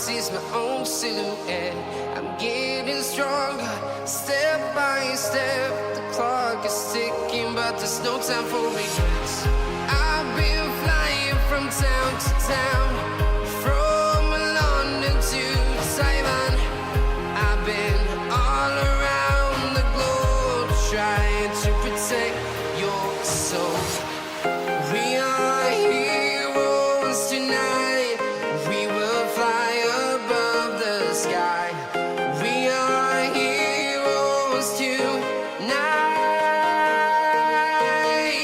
sees my own silhouette. I'm getting stronger, step by step. The clock is ticking, but there's no time for regrets. I've been flying from town to town, from London to Taiwan. I've been all around the globe, trying to protect your soul. We are heroes tonight. We will fly above the sky. We are heroes tonight.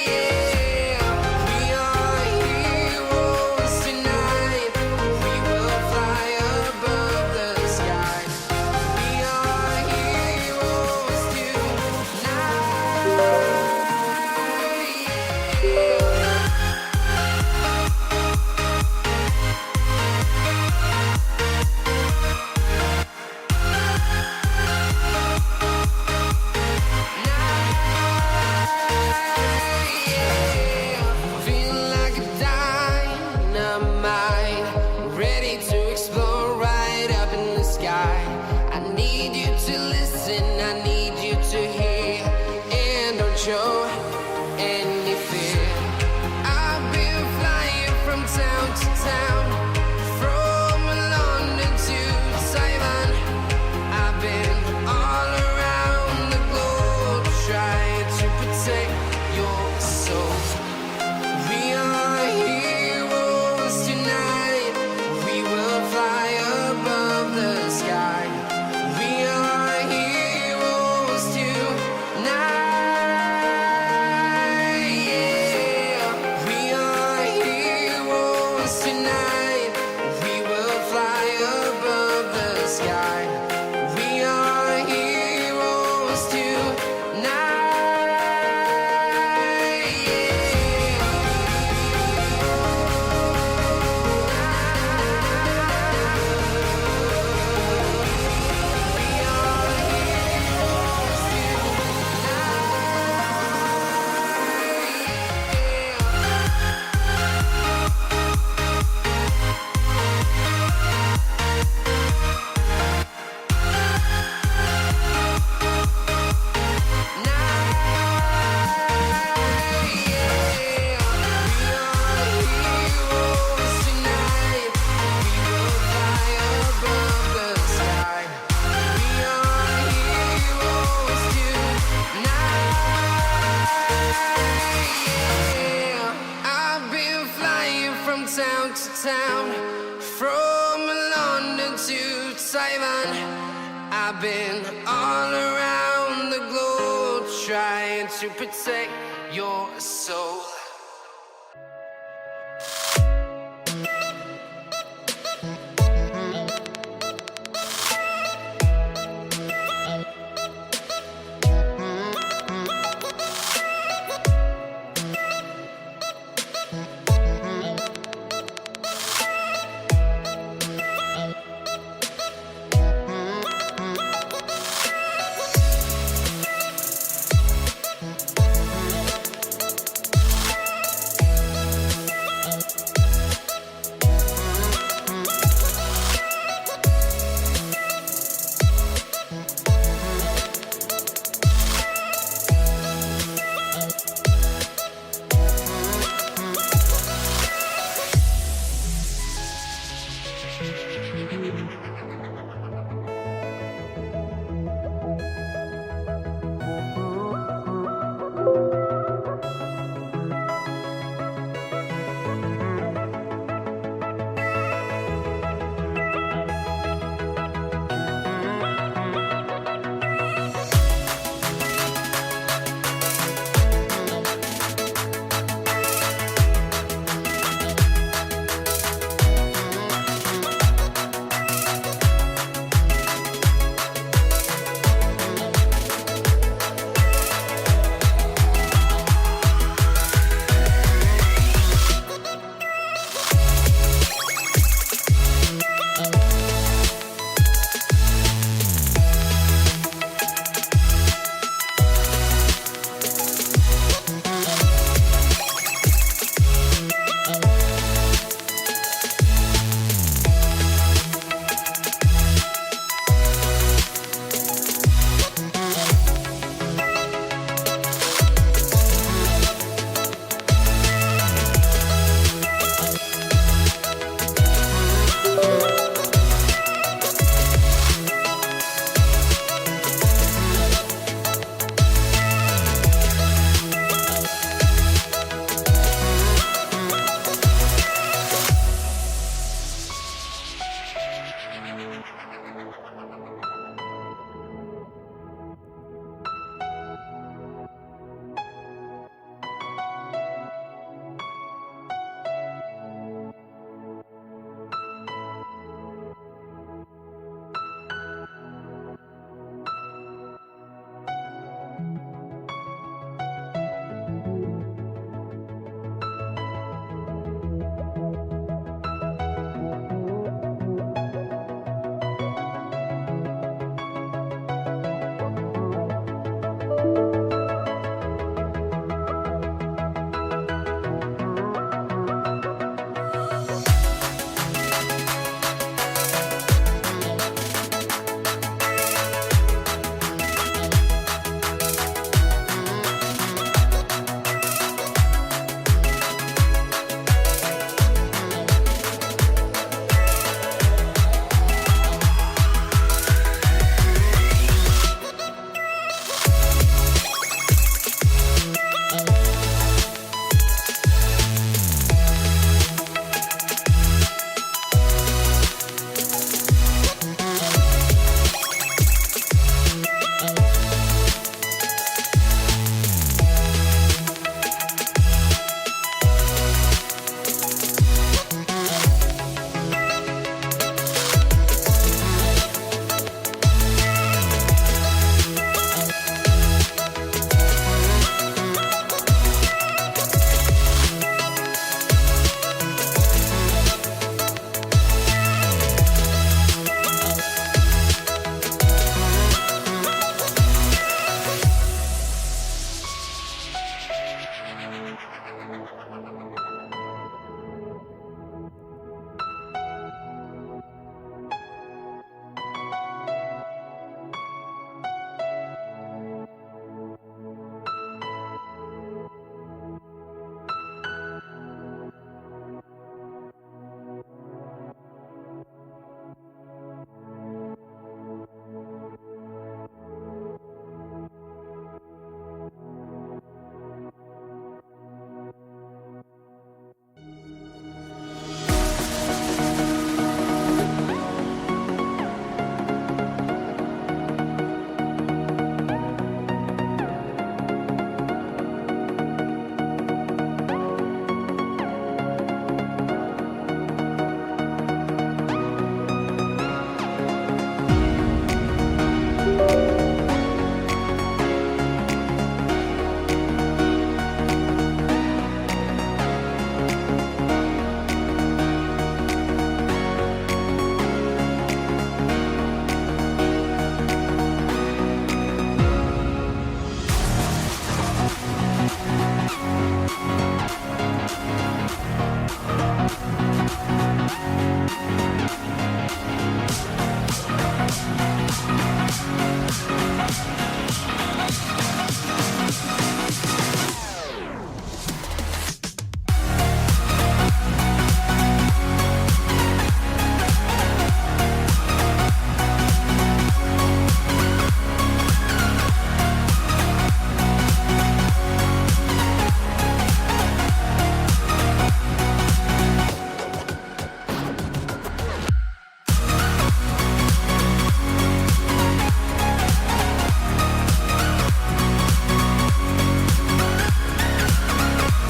Yeah. We are heroes tonight. We will fly above the sky. We are heroes tonight. Yeah. Feel like a dynamite, ready to explore right up in the sky. I need you to listen, I need you to hear, and don't show any fear. I've been flying from town to town, from London to Taiwan. I've been all around the globe, trying to protect your soul. We are heroes tonight. We will fly above the sky. We are heroes tonight. Yeah. We are heroes tonight. We will fly above the sky. We are heroes tonight. I've been flying from town to town, from London to Taiwan. I've been all around the globe, trying to protect your soul.